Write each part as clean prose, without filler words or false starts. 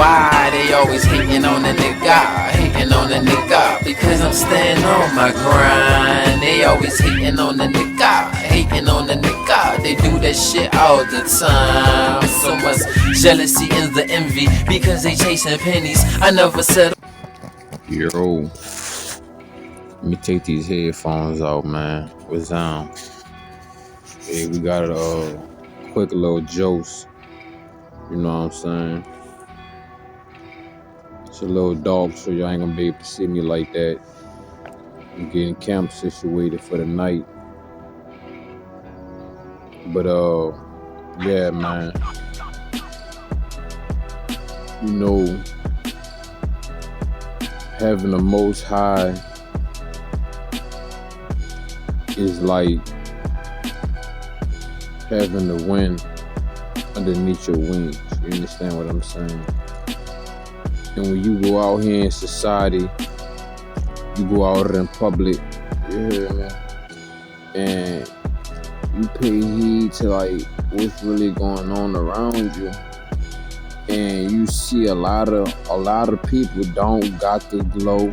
why they always hating on the nigga, because I'm staying on my grind. They always hating on the nigga, they do that shit all the time. So much jealousy and the envy, because they chasing pennies. I never said. Yo, let me take these headphones out, man. What's down? Hey, we got a quick little jose. You know what I'm saying? It's a little dark, so y'all ain't gonna be able to see me like that. I'm getting camp situated for the night. But yeah, man. You know, having the Most High is like having the wind underneath your wings. You understand what I'm saying? And when you go out here in society, you go out in public, you hear me? And you pay heed to like what's really going on around you. And you see a lot of people don't got the glow.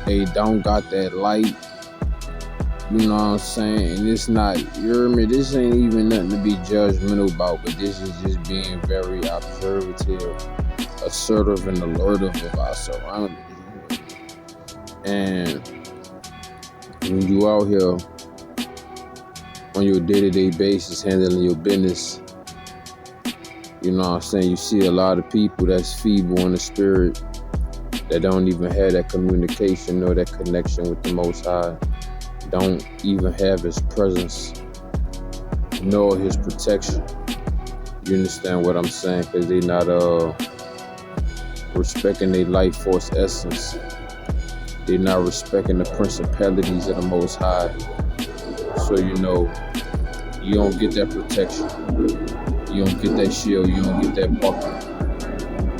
They don't got that light. You know what I'm saying? And it's not, you hear me? This ain't even nothing to be judgmental about, but this is just being very observative, assertive, and alertive of our surroundings. And when you out here on your day-to-day basis handling your business, you know what I'm saying, you see a lot of people that's feeble in the spirit, that don't even have that communication or that connection with the Most High, don't even have His presence nor His protection. You understand what I'm saying? Because they not respecting their life force essence. They're not respecting the principalities of the Most High. So you know, you don't get that protection. You don't get that shield. You don't get that buckler.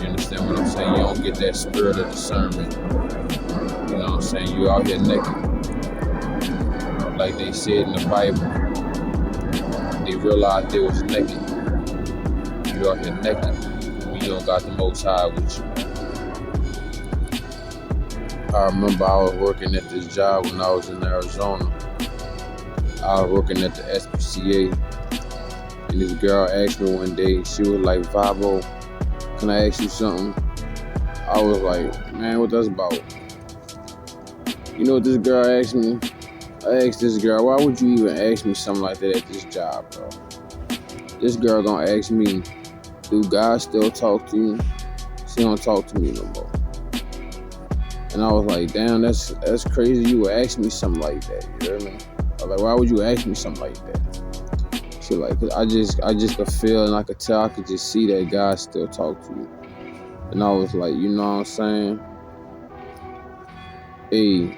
You understand what I'm saying? You don't get that spirit of discernment. You know what I'm saying? You out here naked. Like they said in the Bible, they realized they was naked. You out here naked when you don't got the Most High with you. I remember I was working at this job when I was in Arizona. I was working at the SPCA, and this girl asked me one day, she was like, "Vabo, can I ask you something?" I was like, "Man, what that's about?" You know what this girl asked me? I asked this girl, "Why would you even ask me something like that at this job, bro?" This girl gonna ask me, "Do God still talk to you?" She don't talk to me no more. And I was like, damn, that's crazy. You would ask me something like that. You hear me? I was like, why would you ask me something like that? She like, 'cause I just could feel and I could tell, I could just see that God still talk to you. And I was like, you know what I'm saying? Hey,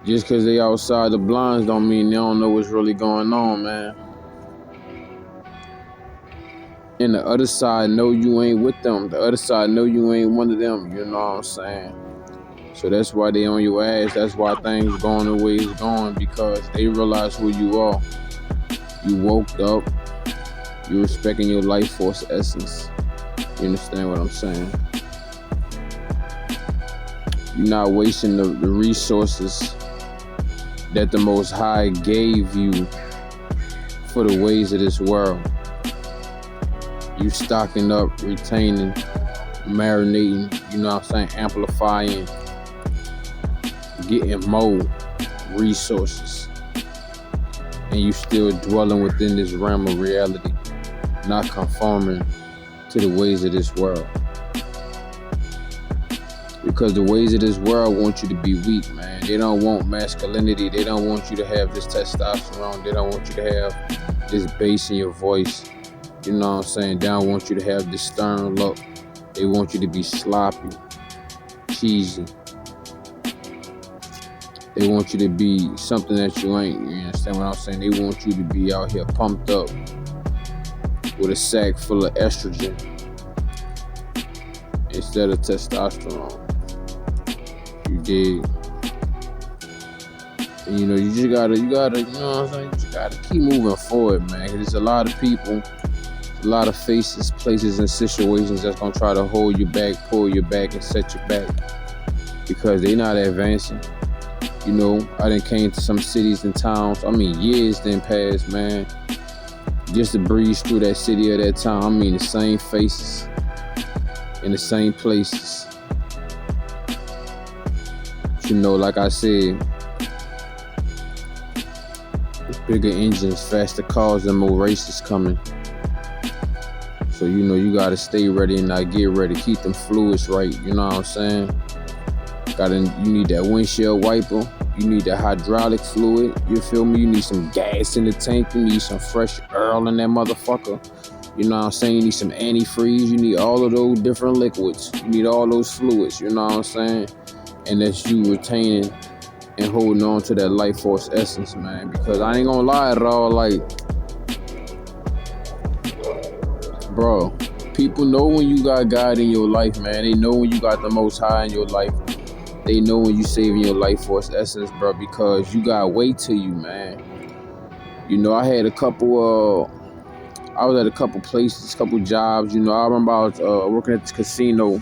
just because they outside the blinds don't mean they don't know what's really going on, man. And the other side know you ain't with them. The other side know you ain't one of them. You know what I'm saying? So that's why they on your ass. That's why things going the way it's going, because they realize who you are. You woke up. You respecting your life force essence. You understand what I'm saying? You're not wasting the resources that the Most High gave you for the ways of this world. You stocking up, retaining, marinating, you know what I'm saying, amplifying, getting more resources. And you still dwelling within this realm of reality, not conforming to the ways of this world. Because the ways of this world want you to be weak, man. They don't want masculinity. They don't want you to have this testosterone. They don't want you to have this bass in your voice. You know what I'm saying? They don't want you to have this stern look. They want you to be sloppy, cheesy. They want you to be something that you ain't. You understand what I'm saying? They want you to be out here pumped up with a sack full of estrogen instead of testosterone. You dig? And you know, you just gotta, you know what I'm saying? You just gotta keep moving forward, man. There's a lot of people a lot of faces, places, and situations that's gonna try to hold you back, pull you back, and set you back because they not advancing. You know, I done came to some cities and towns. I mean, years done passed, man. Just to breeze through that city or that town, I mean, the same faces in the same places. You know, like I said, bigger engines, faster cars, and more races coming. So, you know, you gotta stay ready and not get ready. Keep them fluids right, you know what I'm saying? You need that windshield wiper. You need that hydraulic fluid. You feel me? You need some gas in the tank. You need some fresh oil in that motherfucker. You know what I'm saying? You need some antifreeze. You need all of those different liquids. You need all those fluids. You know what I'm saying? And that's you retaining and holding on to that life force essence, man. Because I ain't gonna lie at all, like, bro, people know when you got God in your life, man. They know when you got the Most High in your life. They know when you saving your life force essence, bro, because you got weight to you, man. You know, I was at a couple places, couple jobs. You know, I remember I was working at this casino.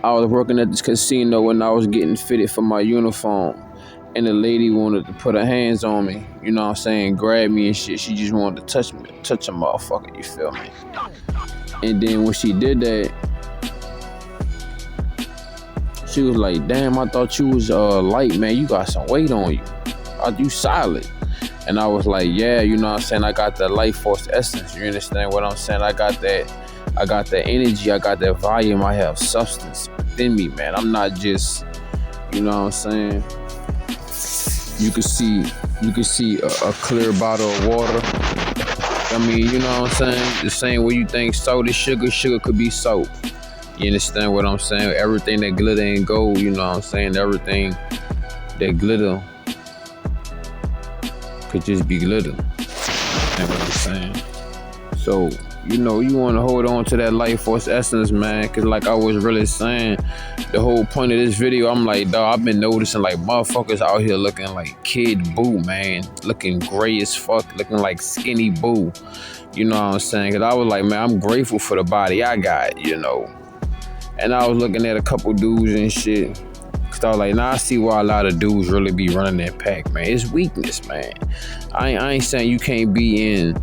I was working at this casino and I was getting fitted for my uniform. And the lady wanted to put her hands on me, you know what I'm saying, grab me and shit. She just wanted to touch a motherfucker, you feel me? And then when she did that, she was like, damn, I thought you was light, man. You got some weight on you. You solid. And I was like, yeah, you know what I'm saying? I got that life force essence. You understand what I'm saying? I got that energy. I got that volume. I have substance within me, man. I'm not just, you know what I'm saying? You can see a clear bottle of water. I mean, you know what I'm saying? The same way you think salt is sugar, sugar could be salt. You understand what I'm saying? Everything that glitter ain't gold, you know what I'm saying? Everything that glitter could just be glitter. You know what I'm saying? So, you know, you want to hold on to that life force essence, man. Because like I was really saying, the whole point of this video, I'm like, dawg, I've been noticing like motherfuckers out here looking like Kid Boo, man. Looking gray as fuck, looking like skinny Boo. You know what I'm saying? Because I was like, man, I'm grateful for the body I got, you know. And I was looking at a couple dudes and shit. Cause I was like, nah, I see why a lot of dudes really be running that pack, man. It's weakness, man. I ain't saying you can't have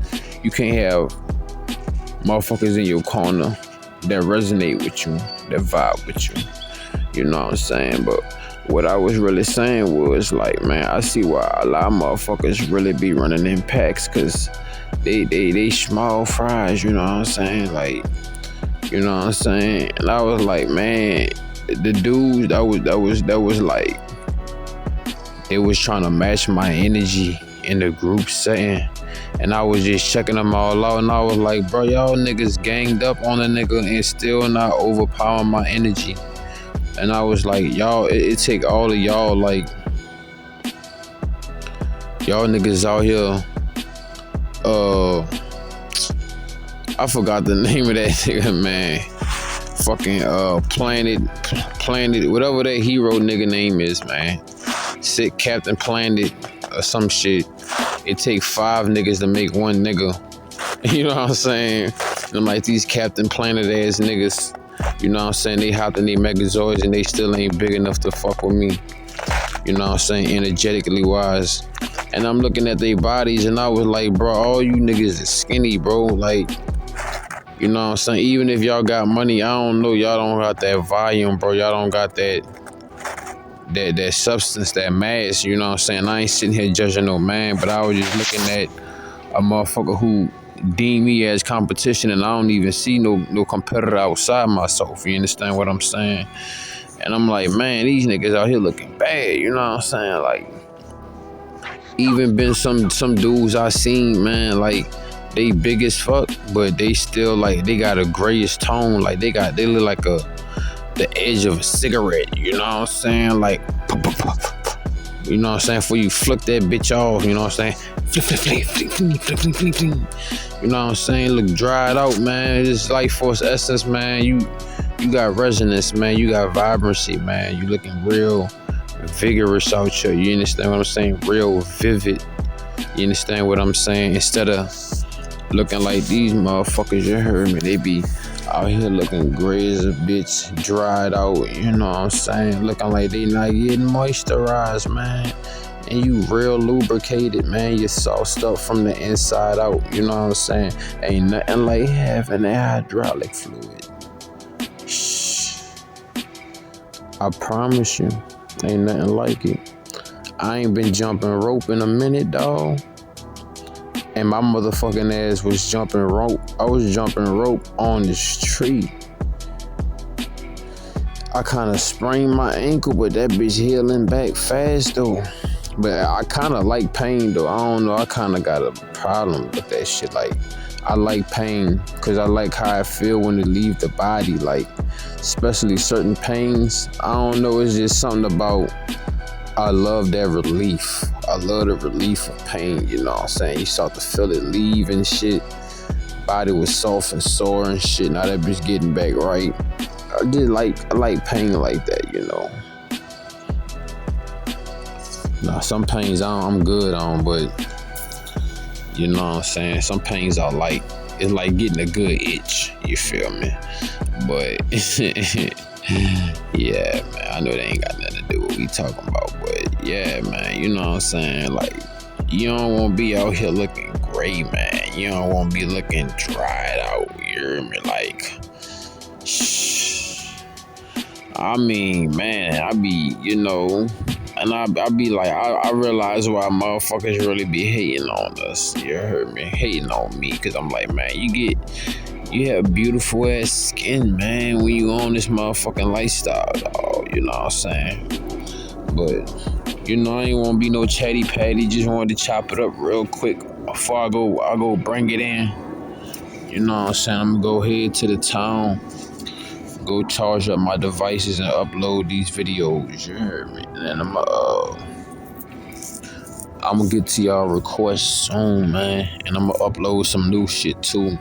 motherfuckers in your corner that resonate with you, that vibe with you. You know what I'm saying? But what I was really saying was like, man, I see why a lot of motherfuckers really be running in packs, cause they small fries, you know what I'm saying? Like, you know what I'm saying? And I was like, man, the dudes that was like, they was trying to match my energy in the group setting. And I was just checking them all out, and I was like, bro, y'all niggas ganged up on a nigga and still not overpowering my energy. And I was like, y'all, it take all of y'all, like, y'all niggas out here, I forgot the name of that nigga, man. Fucking Planet, whatever that hero nigga name is, man. Sick Captain Planet or some shit. It take 5 niggas to make one nigga. You know what I'm saying? And I'm like, these Captain Planet ass niggas, you know what I'm saying? They hopped in their Megazords and they still ain't big enough to fuck with me. You know what I'm saying? Energetically wise. And I'm looking at their bodies and I was like, bro, all you niggas is skinny, bro. Like, you know what I'm saying? Even if y'all got money, I don't know. Y'all don't got that volume, bro. Y'all don't got that substance, that mass. You know what I'm saying? I ain't sitting here judging no man, but I was just looking at a motherfucker who deem me as competition, and I don't even see no competitor outside myself. You understand what I'm saying? And I'm like, man, these niggas out here looking bad. You know what I'm saying? Like, even been some dudes I seen, man, like, they big as fuck, but they still like, they got a grayish tone. Like they look like the edge of a cigarette. You know what I'm saying? Like, you know what I'm saying? Before you flick that bitch off, you know what I'm saying? Flip. You know what I'm saying? Look dried out, man. This life force essence, man. You got resonance, man. You got vibrancy, man. You looking real vigorous out here. You understand what I'm saying? Real vivid. You understand what I'm saying? Instead of looking like these motherfuckers, you heard me, they be out here looking gray as a bitch, dried out, you know what I'm saying? Looking like they not getting moisturized, man. And you real lubricated, man. You sauced up from the inside out, you know what I'm saying? Ain't nothing like having that hydraulic fluid. Shh. I promise you, ain't nothing like it. I ain't been jumping rope in a minute, dawg. And my motherfucking ass was jumping rope. I was jumping rope on this tree. I kind of sprained my ankle, but that bitch healing back fast though. But I kind of like pain though. I don't know. I kind of got a problem with that shit. Like, I like pain because I like how I feel when it leave the body. Like, especially certain pains. I don't know. It's just something about. I love that relief. I love the relief of pain, you know what I'm saying? You start to feel it leave and shit. Body was soft and sore and shit. Now that bitch getting back right. I like pain like that, you know. Now some pains I'm good on, but you know what I'm saying? Some pains I like. It's like getting a good itch, you feel me? But yeah, man, I know they ain't got nothing to do with what we talking about, but yeah, man, you know what I'm saying? Like, you don't want to be out here looking gray, man. You don't want to be looking dried out, you hear me? Like, shh. I mean, man, I be, you know, and I be like, I realize why motherfuckers really be hating on us, you heard me? Hating on me, because I'm like, man, you have beautiful ass skin, man, when you on this motherfucking lifestyle, dog. You know what I'm saying? But, you know, I ain't want to be no chatty patty. Just wanted to chop it up real quick before I go bring it in. You know what I'm saying? I'm going to go head to the town, go charge up my devices and upload these videos. You heard me? And then I'm going to get to y'all requests soon, man. And I'm going to upload some new shit, too.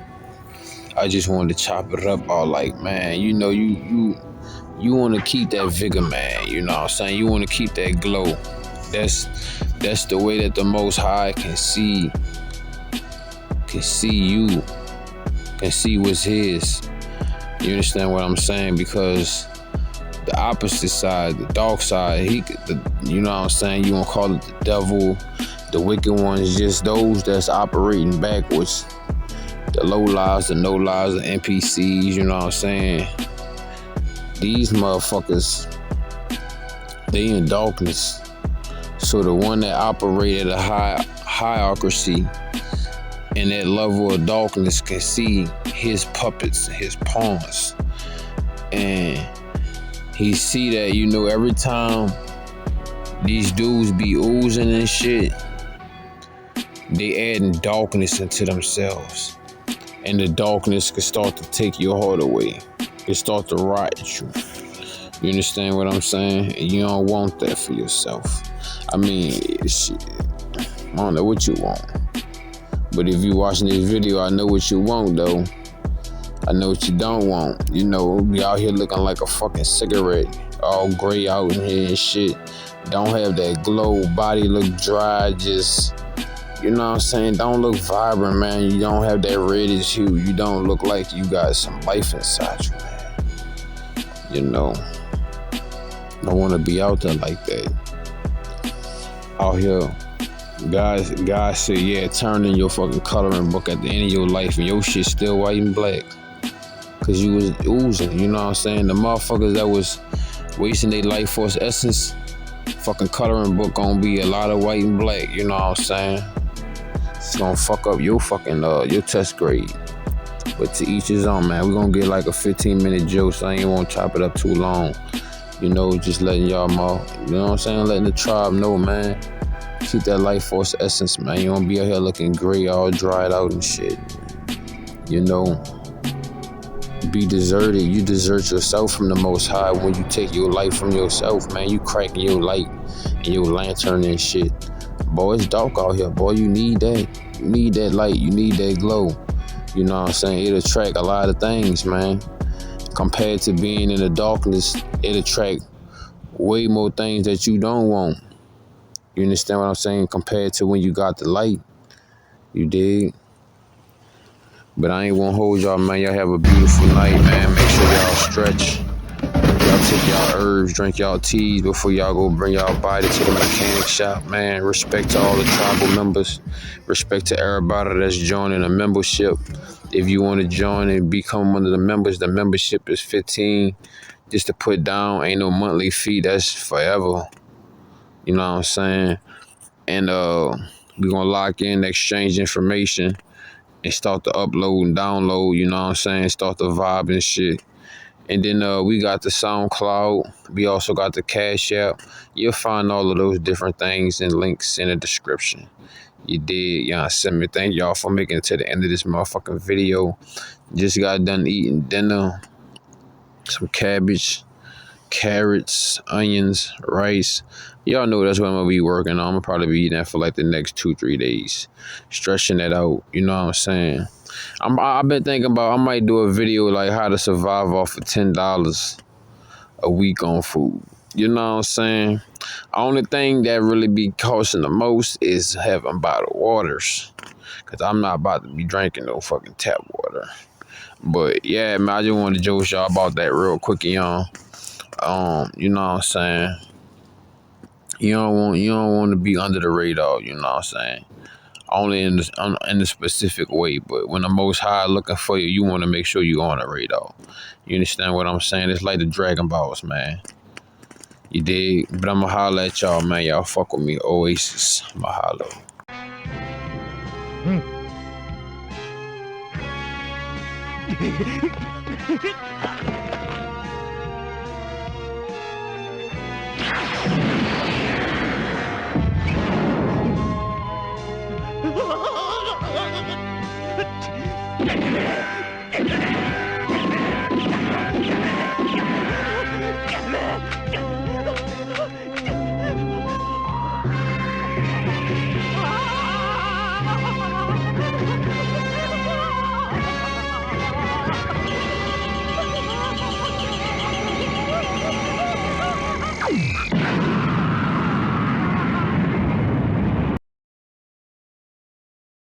I just wanted to chop it up all like, man, you know, you want to keep that vigor, man. You know what I'm saying? You want to keep that glow. That's the way that the Most High can see you, can see what's his. You understand what I'm saying? Because the opposite side, the dark side, you know what I'm saying? You want to call it the devil, the wicked ones, just those that's operating backwards. The low lives, the no lives, the NPCs, you know what I'm saying? These motherfuckers, they in darkness. So the one that operate at a hierarchy and that level of darkness can see his puppets, his pawns. And he see that, you know, every time these dudes be oozing and shit, they adding darkness into themselves. And the darkness can start to take your heart away. It start to rot at you. You understand what I'm saying? And you don't want that for yourself. I mean, shit, I don't know what you want. But if you watching this video, I know what you want, though. I know what you don't want. You know, be out here looking like a fucking cigarette, all gray out in here and shit. Don't have that glow, body look dry, just... You know what I'm saying? Don't look vibrant, man. You don't have that reddish hue. You don't look like you got some life inside you, man. You know, don't want to be out there like that. Out here, guys say, yeah, turn in your fucking coloring book at the end of your life and your shit still white and black. Cause you was oozing, you know what I'm saying? The motherfuckers that was wasting their life force essence, fucking coloring book gonna be a lot of white and black, you know what I'm saying? It's gonna fuck up your fucking your test grade. But to each his own, man. We're gonna get like a 15-minute joke, so I ain't wanna chop it up too long. You know, just letting y'all know, you know what I'm saying? Letting the tribe know, man. Keep that life force essence, man. You don't be out here looking gray, all dried out and shit. You know, be deserted. You desert yourself from the Most High when you take your life from yourself, man. You cracking your light and your lantern and shit. Boy, it's dark out here, boy. You need that. You need that light. You need that glow. You know what I'm saying? It attract a lot of things, man. Compared to being in the darkness, it attract way more things that you don't want. You understand what I'm saying? Compared to when you got the light. You dig? But I ain't gonna hold y'all, man. Y'all have a beautiful night, man. Make sure y'all stretch. Y'all take y'all herbs, drink y'all teas before y'all go bring y'all body to the mechanic shop, man. Respect to all the tribal members. Respect to everybody that's joining a membership. If you want to join and become one of the members, the membership is $15 just to put down. Ain't no monthly fee. That's forever. You know what I'm saying? And we gonna lock in, exchange information, and start to upload and download. You know what I'm saying? Start the vibe and shit. And then we got the SoundCloud. We also got the Cash App. You'll find all of those different things and links in the description. You did, y'all send me. Thank y'all for making it to the end of this motherfucking video. Just got done eating dinner. Some cabbage, carrots, onions, rice. Y'all know that's what I'm gonna be working on. I'm gonna probably be eating that for like the next 2-3 days. Stretching that out, you know what I'm saying? I've been thinking about I might do a video like how to survive off of $10 a week on food. You know what I'm saying? Only thing that really be costing the most is having bottled waters. Cause I'm not about to be drinking no fucking tap water. But yeah, man, I just wanted to joke y'all about that real quick, y'all. You know what I'm saying? You don't want to be under the radar, you know what I'm saying? Only in the specific way, but when the Most High looking for you, you want to make sure you on the radar. You understand what I'm saying? It's like the Dragon Balls, man. You dig? But I'ma holler at y'all, man. Y'all fuck with me, Oasis. I'ma holler.